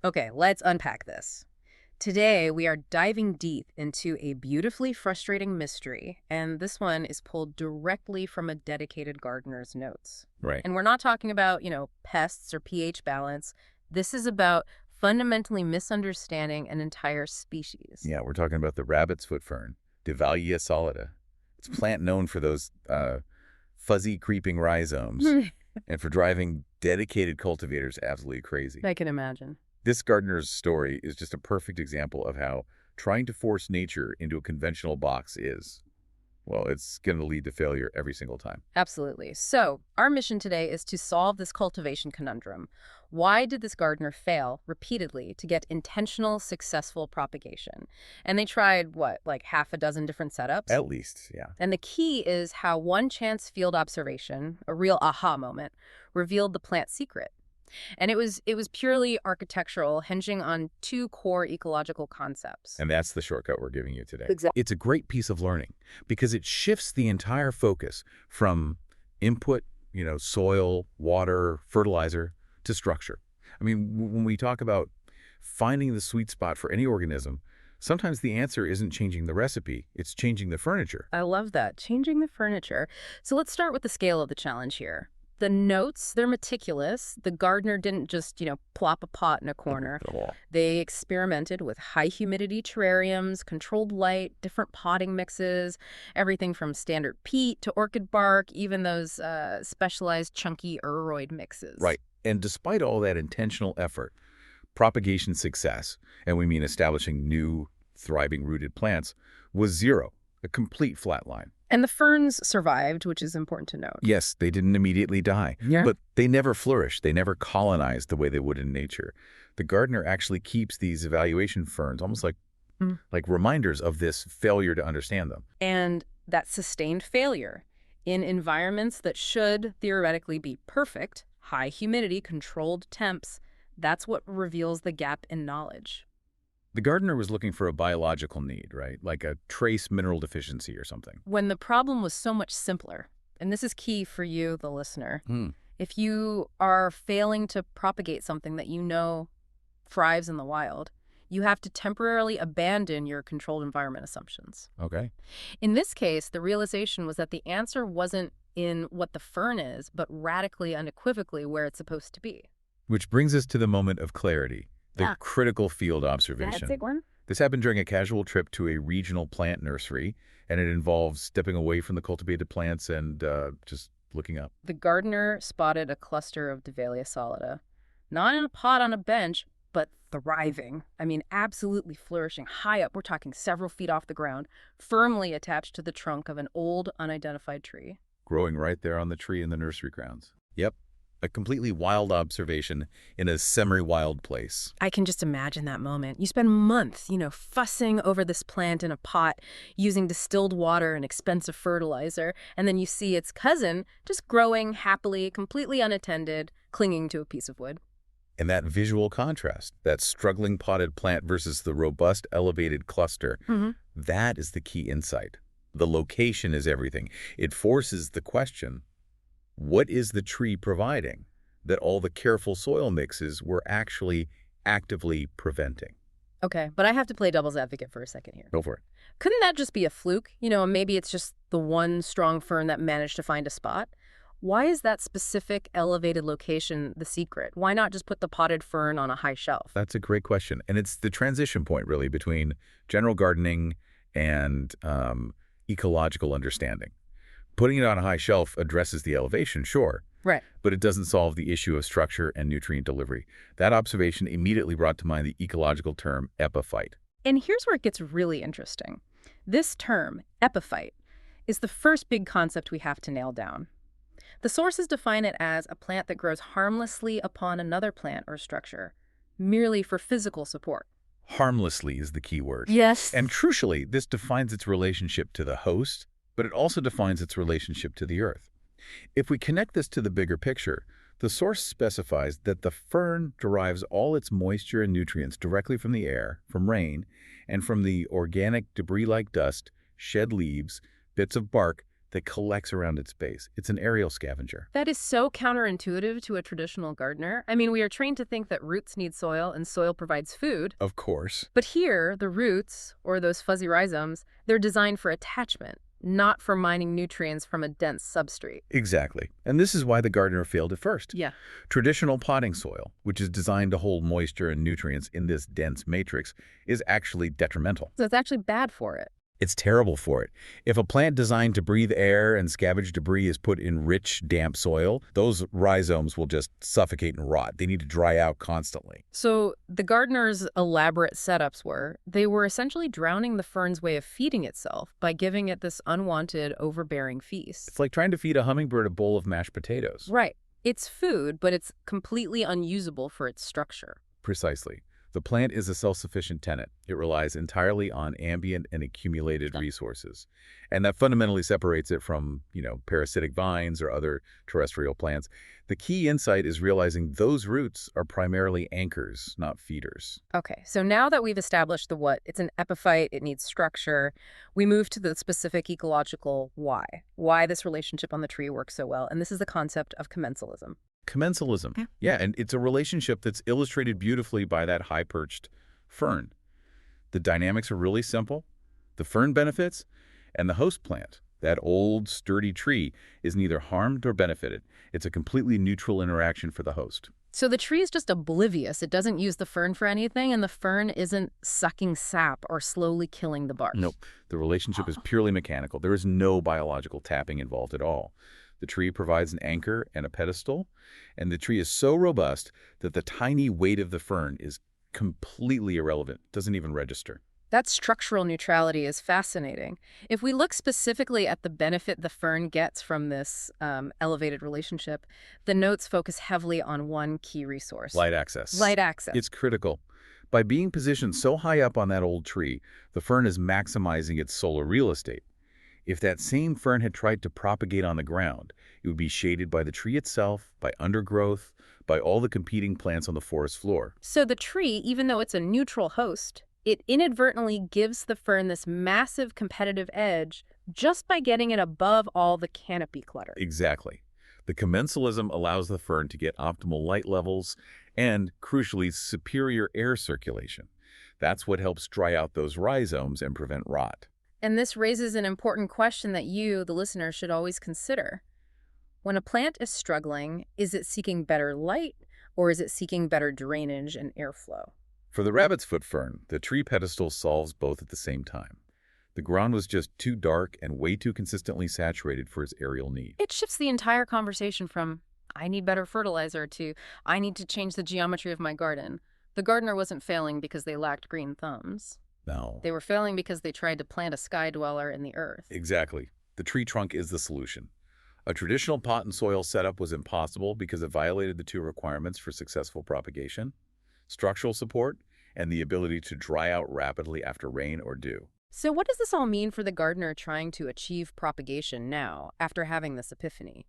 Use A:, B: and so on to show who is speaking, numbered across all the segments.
A: Okay, let's unpack this. Today, we are diving deep into a beautifully frustrating mystery, and this one is pulled directly from a dedicated gardener's notes.
B: Right.
A: And we're not talking about, pests or pH balance. This is about fundamentally misunderstanding an entire species.
B: Yeah, we're talking about the rabbit's foot fern, Davallia solida. It's a plant known for those fuzzy creeping rhizomes and for driving dedicated cultivators absolutely crazy.
A: I can imagine.
B: This gardener's story is just a perfect example of how trying to force nature into a conventional box is, well, it's going to lead to failure every single time.
A: Absolutely. So, our mission today is to solve this cultivation conundrum. Why did this gardener fail repeatedly to get intentional, successful propagation? And they tried, like half a dozen different setups?
B: At least, yeah.
A: And the key is how one chance field observation, a real aha moment, revealed the plant's secret. And it was purely architectural, hinging on two core ecological concepts.
B: And that's the shortcut we're giving you today.
A: Exactly.
B: It's a great piece of learning because it shifts the entire focus from input, soil, water, fertilizer, to structure. I mean, when we talk about finding the sweet spot for any organism, sometimes the answer isn't changing the recipe, it's changing the furniture.
A: I love that, changing the furniture. So let's start with the scale of the challenge here. The notes, they're meticulous. The gardener didn't just, plop a pot in a corner. They experimented with high humidity terrariums, controlled light, different potting mixes, everything from standard peat to orchid bark, even those specialized chunky aeroid mixes.
B: Right. And despite all that intentional effort, propagation success, and we mean establishing new, thriving rooted plants, was zero, a complete flat line.
A: And the ferns survived, which is important to note.
B: Yes, they didn't immediately die, but they never flourished. They never colonized the way they would in nature. The gardener actually keeps these evaluation ferns almost like reminders of this failure to understand them.
A: And that sustained failure in environments that should theoretically be perfect, high humidity, controlled temps, that's what reveals the gap in knowledge.
B: The gardener was looking for a biological need, right? Like a trace mineral deficiency or something.
A: When the problem was so much simpler, and this is key for you, the listener, if you are failing to propagate something that you know thrives in the wild, you have to temporarily abandon your controlled environment assumptions.
B: Okay.
A: In this case, the realization was that the answer wasn't in what the fern is, but radically, unequivocally where it's supposed to be.
B: Which brings us to the moment of clarity. The critical field observation.
A: That's a big one.
B: This happened during a casual trip to a regional plant nursery, and it involves stepping away from the cultivated plants and just looking up.
A: The gardener spotted a cluster of Davallia solida, not in a pot on a bench, but thriving. I mean, absolutely flourishing, high up. We're talking several feet off the ground, firmly attached to the trunk of an old, unidentified tree.
B: Growing right there on the tree in the nursery grounds. Yep. A completely wild observation in a semi-wild place.
A: I can just imagine that moment. You spend months, fussing over this plant in a pot, using distilled water and expensive fertilizer, and then you see its cousin just growing happily, completely unattended, clinging to a piece of wood.
B: And that visual contrast, that struggling potted plant versus the robust elevated cluster, that is the key insight. The location is everything. It forces the question, what is the tree providing that all the careful soil mixes were actually actively preventing?
A: Okay, but I have to play devil's advocate for a second here.
B: Go for it.
A: Couldn't that just be a fluke? Maybe it's just the one strong fern that managed to find a spot. Why is that specific elevated location the secret? Why not just put the potted fern on a high shelf?
B: That's a great question. And it's the transition point, really, between general gardening and ecological understanding. Putting it on a high shelf addresses the elevation, sure.
A: Right.
B: But it doesn't solve the issue of structure and nutrient delivery. That observation immediately brought to mind the ecological term epiphyte.
A: And here's where it gets really interesting. This term, epiphyte, is the first big concept we have to nail down. The sources define it as a plant that grows harmlessly upon another plant or structure, merely for physical support.
B: Harmlessly is the key word.
A: Yes.
B: And crucially, this defines its relationship to the host, but it also defines its relationship to the earth. If we connect this to the bigger picture, the source specifies that the fern derives all its moisture and nutrients directly from the air, from rain, and from the organic debris-like dust, shed leaves, bits of bark that collects around its base. It's an aerial scavenger.
A: That is so counterintuitive to a traditional gardener. I mean, we are trained to think that roots need soil and soil provides food.
B: Of course.
A: But here, the roots, or those fuzzy rhizomes, they're designed for attachment, not for mining nutrients from a dense substrate.
B: Exactly. And this is why the gardener failed at first.
A: Yeah.
B: Traditional potting soil, which is designed to hold moisture and nutrients in this dense matrix, is actually detrimental.
A: So it's actually bad for it.
B: It's terrible for it. If a plant designed to breathe air and scavenge debris is put in rich, damp soil, those rhizomes will just suffocate and rot. They need to dry out constantly.
A: So the gardener's elaborate setups they were essentially drowning the fern's way of feeding itself by giving it this unwanted, overbearing feast.
B: It's like trying to feed a hummingbird a bowl of mashed potatoes.
A: Right. It's food, but it's completely unusable for its structure.
B: Precisely. The plant is a self-sufficient tenant. It relies entirely on ambient and accumulated resources. And that fundamentally separates it from, parasitic vines or other terrestrial plants. The key insight is realizing those roots are primarily anchors, not feeders.
A: Okay, so now that we've established the what, it's an epiphyte, it needs structure, we move to the specific ecological why this relationship on the tree works so well. And this is the concept of commensalism.
B: Commensalism. Yeah, and it's a relationship that's illustrated beautifully by that high-perched fern. The dynamics are really simple. The fern benefits, and the host plant, that old, sturdy tree, is neither harmed nor benefited. It's a completely neutral interaction for the host.
A: So the tree is just oblivious. It doesn't use the fern for anything, and the fern isn't sucking sap or slowly killing the bark.
B: Nope. The relationship is purely mechanical. There is no biological tapping involved at all. The tree provides an anchor and a pedestal, and the tree is so robust that the tiny weight of the fern is completely irrelevant, doesn't even register.
A: That structural neutrality is fascinating. If we look specifically at the benefit the fern gets from this elevated relationship, the notes focus heavily on one key resource.
B: Light access.
A: Light access.
B: It's critical. By being positioned so high up on that old tree, the fern is maximizing its solar real estate. If that same fern had tried to propagate on the ground, it would be shaded by the tree itself, by undergrowth, by all the competing plants on the forest floor.
A: So the tree, even though it's a neutral host, it inadvertently gives the fern this massive competitive edge just by getting it above all the canopy clutter.
B: Exactly. The commensalism allows the fern to get optimal light levels and, crucially, superior air circulation. That's what helps dry out those rhizomes and prevent rot.
A: And this raises an important question that you, the listener, should always consider. When a plant is struggling, is it seeking better light or is it seeking better drainage and airflow?
B: For the rabbit's foot fern, the tree pedestal solves both at the same time. The ground was just too dark and way too consistently saturated for its aerial need.
A: It shifts the entire conversation from, I need better fertilizer, to, I need to change the geometry of my garden. The gardener wasn't failing because they lacked green thumbs.
B: No.
A: They were failing because they tried to plant a sky dweller in the earth.
B: Exactly. The tree trunk is the solution. A traditional pot and soil setup was impossible because it violated the two requirements for successful propagation: structural support and the ability to dry out rapidly after rain or dew.
A: So what does this all mean for the gardener trying to achieve propagation now, after having this epiphany?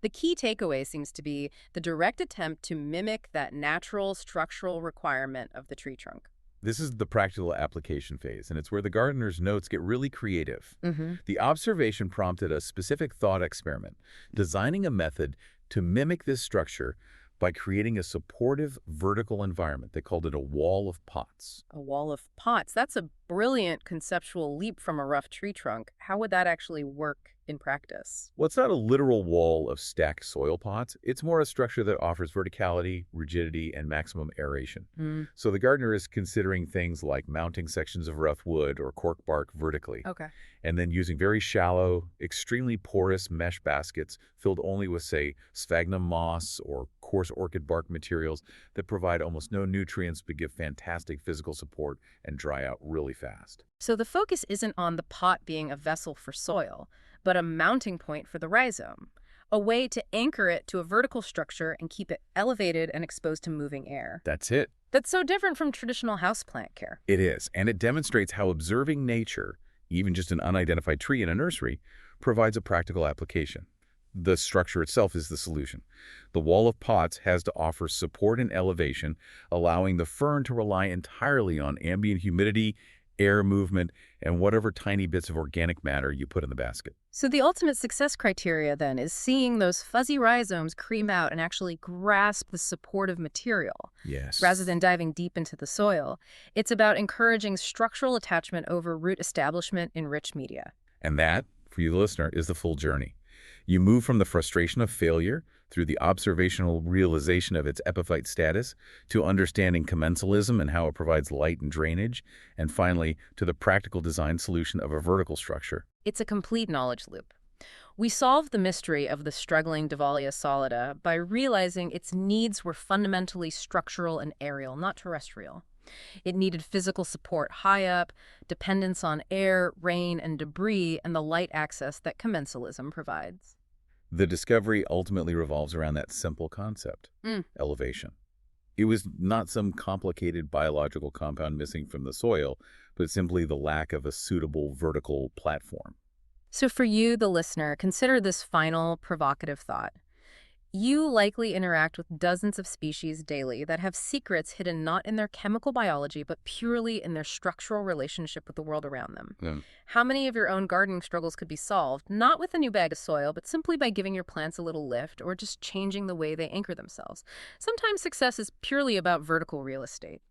A: The key takeaway seems to be the direct attempt to mimic that natural structural requirement of the tree trunk.
B: This is the practical application phase, and it's where the gardener's notes get really creative.
A: Mm-hmm.
B: The observation prompted a specific thought experiment, designing a method to mimic this structure by creating a supportive vertical environment. They called it a wall of pots.
A: A wall of pots. That's a brilliant conceptual leap from a rough tree trunk. How would that actually work in practice?
B: Well, it's not a literal wall of stacked soil pots. It's more a structure that offers verticality, rigidity, and maximum aeration. So the gardener is considering things like mounting sections of rough wood or cork bark vertically.
A: Okay.
B: And then using very shallow, extremely porous mesh baskets filled only with, say, sphagnum moss or coarse orchid bark materials that provide almost no nutrients but give fantastic physical support and dry out really fast.
A: So the focus isn't on the pot being a vessel for soil, but a mounting point for the rhizome, a way to anchor it to a vertical structure and keep it elevated and exposed to moving air.
B: That's it.
A: That's so different from traditional houseplant care.
B: It is, and it demonstrates how observing nature, even just an unidentified tree in a nursery, provides a practical application. The structure itself is the solution. The wall of pots has to offer support and elevation, allowing the fern to rely entirely on ambient humidity air movement, and whatever tiny bits of organic matter you put in the basket.
A: So the ultimate success criteria then is seeing those fuzzy rhizomes cream out and actually grasp the supportive material rather
B: Yes.
A: than diving deep into the soil. It's about encouraging structural attachment over root establishment in rich media.
B: And that, for you, the listener, is the full journey. You move from the frustration of failure through the observational realization of its epiphyte status to understanding commensalism and how it provides light and drainage, and finally to the practical design solution of a vertical structure.
A: It's a complete knowledge loop. We solved the mystery of the struggling Davallia solida by realizing its needs were fundamentally structural and aerial, not terrestrial. It needed physical support high up, dependence on air, rain, and debris, and the light access that commensalism provides.
B: The discovery ultimately revolves around that simple concept, elevation. It was not some complicated biological compound missing from the soil, but simply the lack of a suitable vertical platform.
A: So for you, the listener, consider this final provocative thought. You likely interact with dozens of species daily that have secrets hidden not in their chemical biology, but purely in their structural relationship with the world around them.
B: Yeah.
A: How many of your own gardening struggles could be solved, not with a new bag of soil, but simply by giving your plants a little lift or just changing the way they anchor themselves? Sometimes success is purely about vertical real estate.